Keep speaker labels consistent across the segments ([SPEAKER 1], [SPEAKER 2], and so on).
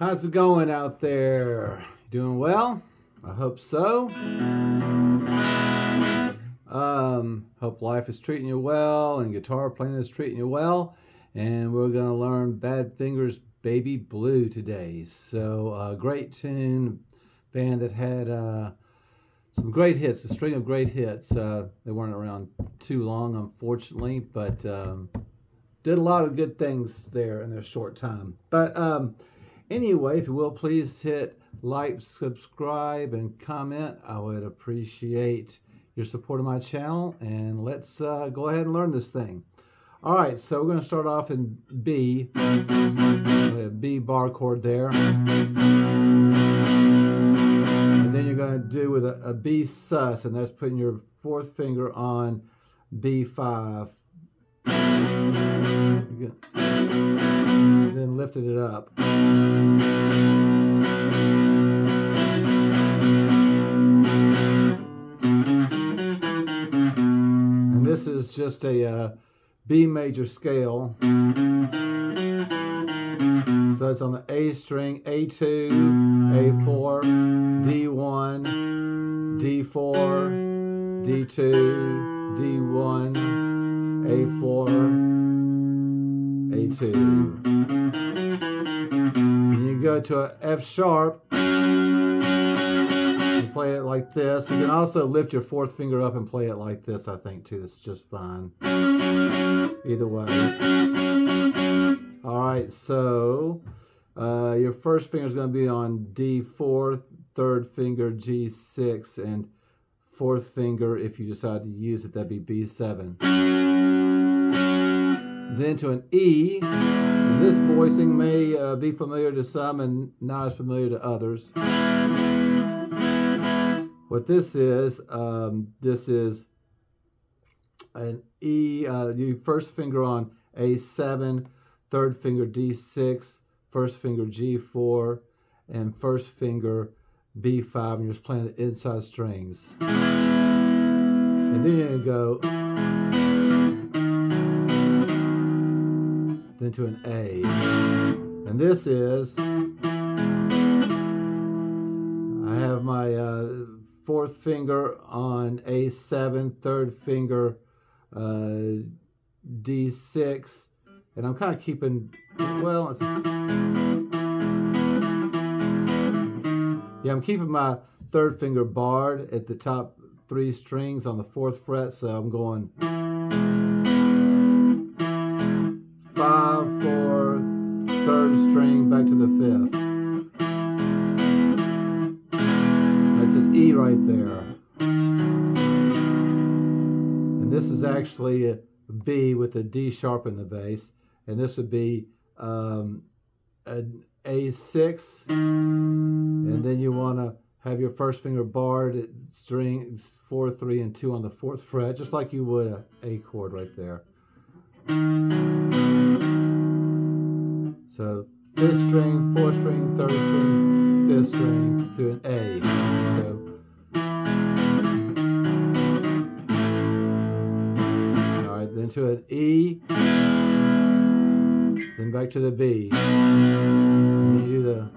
[SPEAKER 1] How's it going out there? Doing well? I hope so. Hope life is treating you well and guitar playing is treating you well. And we're going to learn Badfinger's Baby Blue today. So, great tune, band that had some great hits, a string of great hits. They weren't around too long, unfortunately, but did a lot of good things there in their short time. But anyway, if you will, please hit like, subscribe, and comment. I would appreciate your support of my channel, and let's go ahead and learn this thing. All right, so we're going to start off in B. B bar chord there. And then you're going to do with a B sus, and that's putting your fourth finger on B5. Then lifted it up. And this is just a B major scale. So it's on the A string, A2, A4, D1, D4, D2, D1, A4, A2. And you go to an F sharp and play it like this. You can also lift your fourth finger up and play it like this, I think, too. It's just fine. Either way. Alright, so your first finger is going to be on D4, third finger G6, and fourth finger, if you decide to use it, that'd be B7. Then to an E. This voicing may be familiar to some and not as familiar to others. What this is an E, your first finger on A7, third finger D6, first finger G4, and first finger B5, and you're just playing the inside strings. And then you're going to go then to an A. And this is, I have my fourth finger on A7, third finger D6, and I'm kind of keeping, well, yeah, I'm keeping my third finger barred at the top three strings on the fourth fret, so I'm going 5, 4, third string back to the fifth. That's an E right there. And this is actually a B with a D sharp in the bass, and this would be an A6, and then you want to have your first finger barred at strings 4, 3, and 2 on the fourth fret, just like you would an A chord right there. So fifth string, fourth string, third string, fifth string to an A. So then to an E, then back to the B. And you do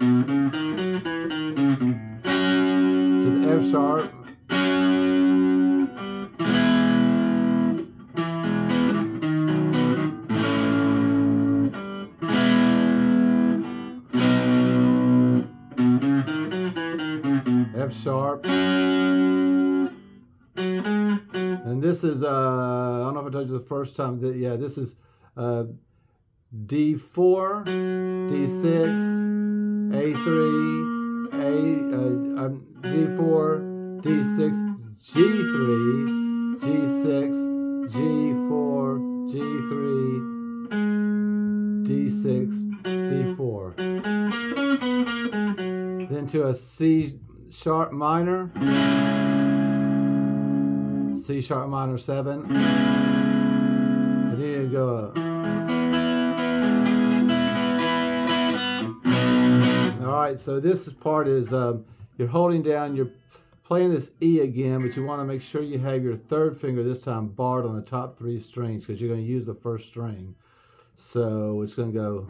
[SPEAKER 1] to the F sharp, F sharp. And this is, I don't know if I told you the first time, that, yeah, this is D4, D6, A3, D4, D6, G3, G6, G4, G3, D6, D4. Then to a C sharp minor. C sharp minor 7, and then you go up. All right, so this part is you're holding down, you're playing this E again, but you want to make sure you have your third finger this time barred on the top three strings because you're going to use the first string. So it's going to go.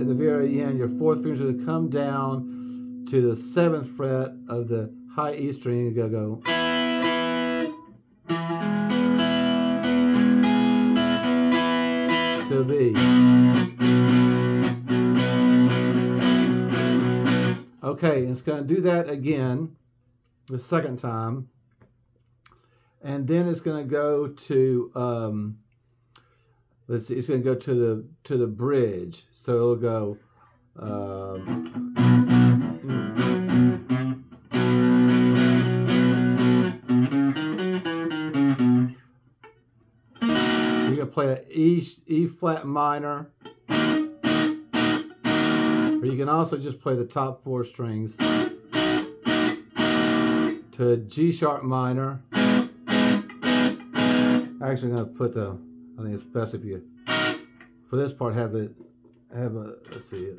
[SPEAKER 1] at the very end, your fourth finger is going to come down to the 7th fret of the high E string. You're going to go. To B. Okay, it's going to do that again the second time, and then it's going to go to let's see, it's going to go to the bridge. So it'll go you're going to play an E flat minor, or you can also just play the top 4 strings, to a G sharp minor. Actually, I'm going to put the, I think it's best if you, for this part, have a, let's see,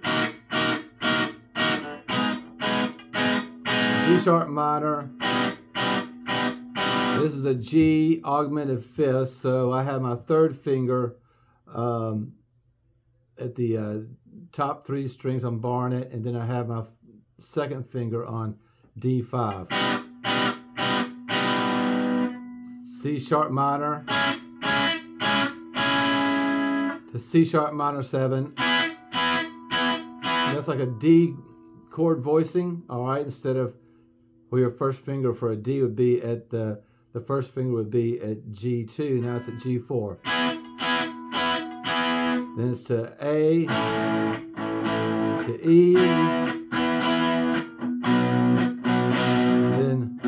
[SPEAKER 1] G sharp minor. This is a G augmented 5th, so I have my 3rd finger at the top 3 strings. I'm barring it, and then I have my 2nd finger on D5. C sharp minor to C sharp minor 7. That's like a D chord voicing, all right, instead of where your first finger for a D would be at the first finger would be at G2, now it's at G4. Then it's to A, to E, then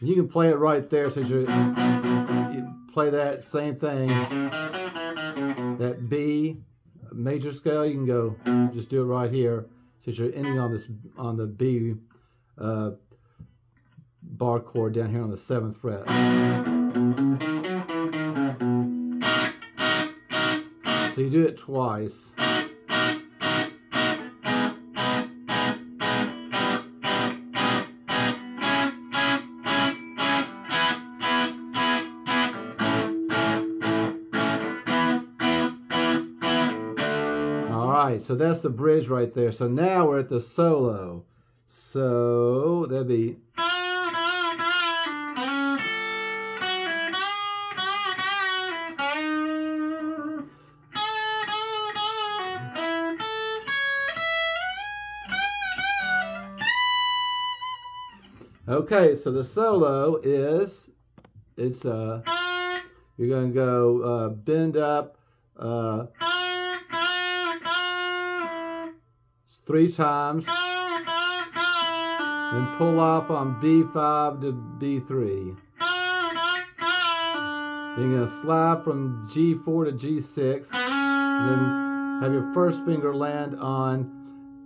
[SPEAKER 1] you can play it right there, so you play that same thing, that B major scale, you can go, just do it right here, since you're ending on this, on the B bar chord down here on the 7th fret. So you do it twice. Alright, so that's the bridge right there. So now we're at the solo. So that'd be, okay, so the solo is, it's you're going to go bend up 3 times, then pull off on B5 to B3. Then you're going to slide from G4 to G6, and then have your first finger land on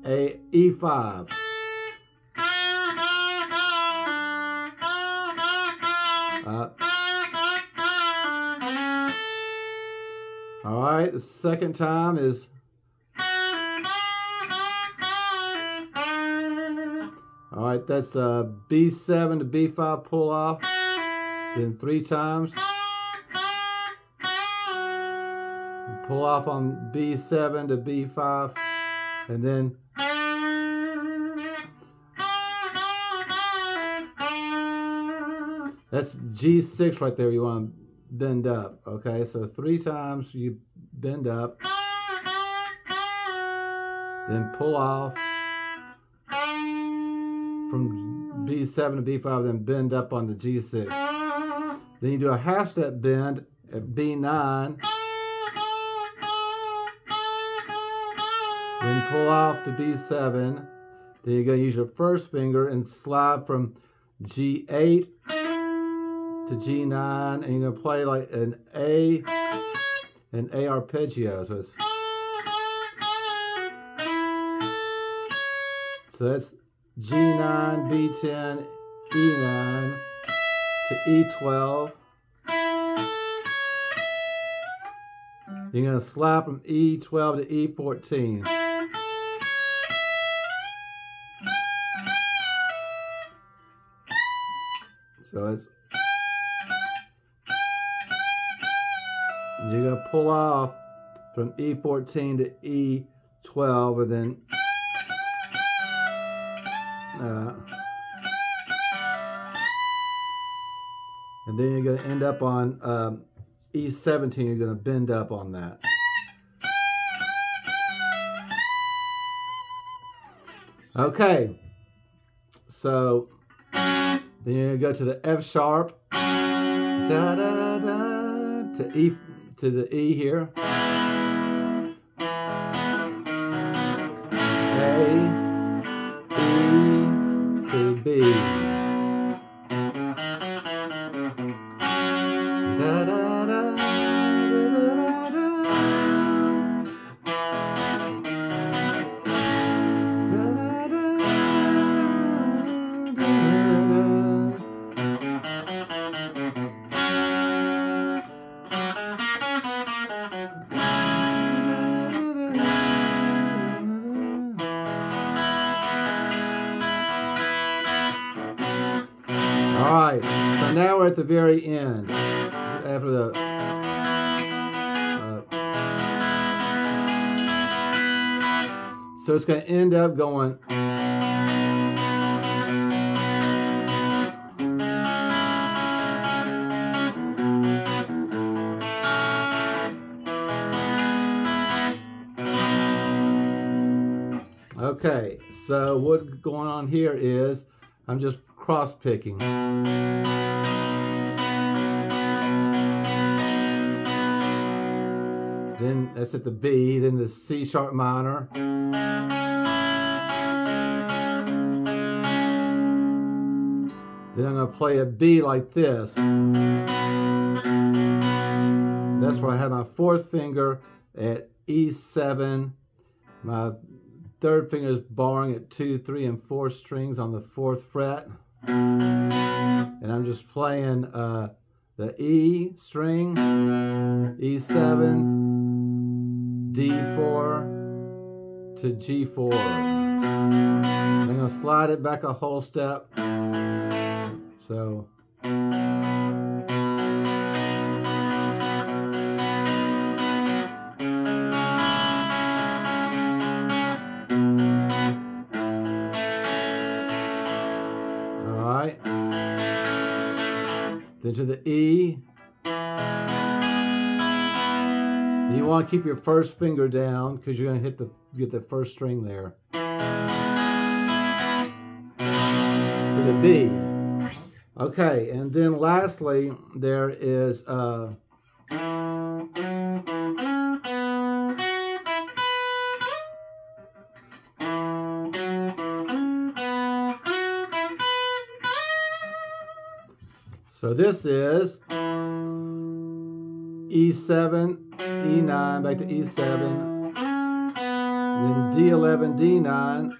[SPEAKER 1] a E5. All right, the second time is, all right, that's B7 to B5 pull off, then 3 times, pull off on B7 to B5, and then that's G6 right there. You want to bend up, okay? So 3 times you bend up, then pull off from B7 to B5, then bend up on the G6. Then you do a half step bend at B9, then pull off to B7. Then you're going to use your first finger and slide from G8 to G9, and you're going to play like an A arpeggio. So that's G9, B10, E9 to E12. You're going to slide from E12 to E14. So it's, you're going to pull off from E14 to E12, and then you're going to end up on E17. You're going to bend up on that. Okay, so then you're going to go to the F sharp, da da da, to E, to the E here. A, E, to B. Da da da, all right, so now we're at the very end. After the so it's going to end up going okay. So what's going on here is I'm just cross picking. Then that's at the B, then the C sharp minor. Then I'm going to play a B like this. That's where I have my fourth finger at E7. My third finger is barring at 2, 3, and 4 strings on the 4th fret. And I'm just playing the E string, E7, D4 to G4. I'm going to slide it back a whole step. So alright. Then to the E. You want to keep your first finger down because you're going to get the first string there. To the B. Okay, and then lastly there is so this is E7, E9, back to E7, then D11, D9,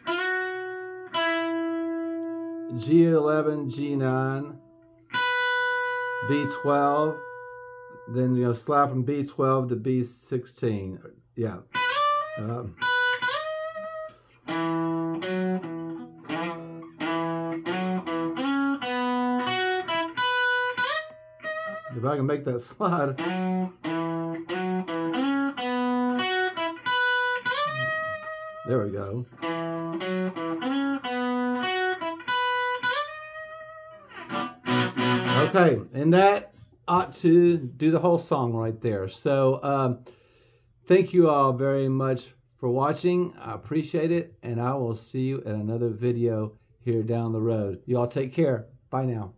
[SPEAKER 1] G11, G9, B12, then you know slide from B12 to B16. Yeah. If I can make that slide. There we go. Okay, and that ought to do the whole song right there. So thank you all very much for watching. I appreciate it, and I will see you in another video here down the road. You all take care. Bye now.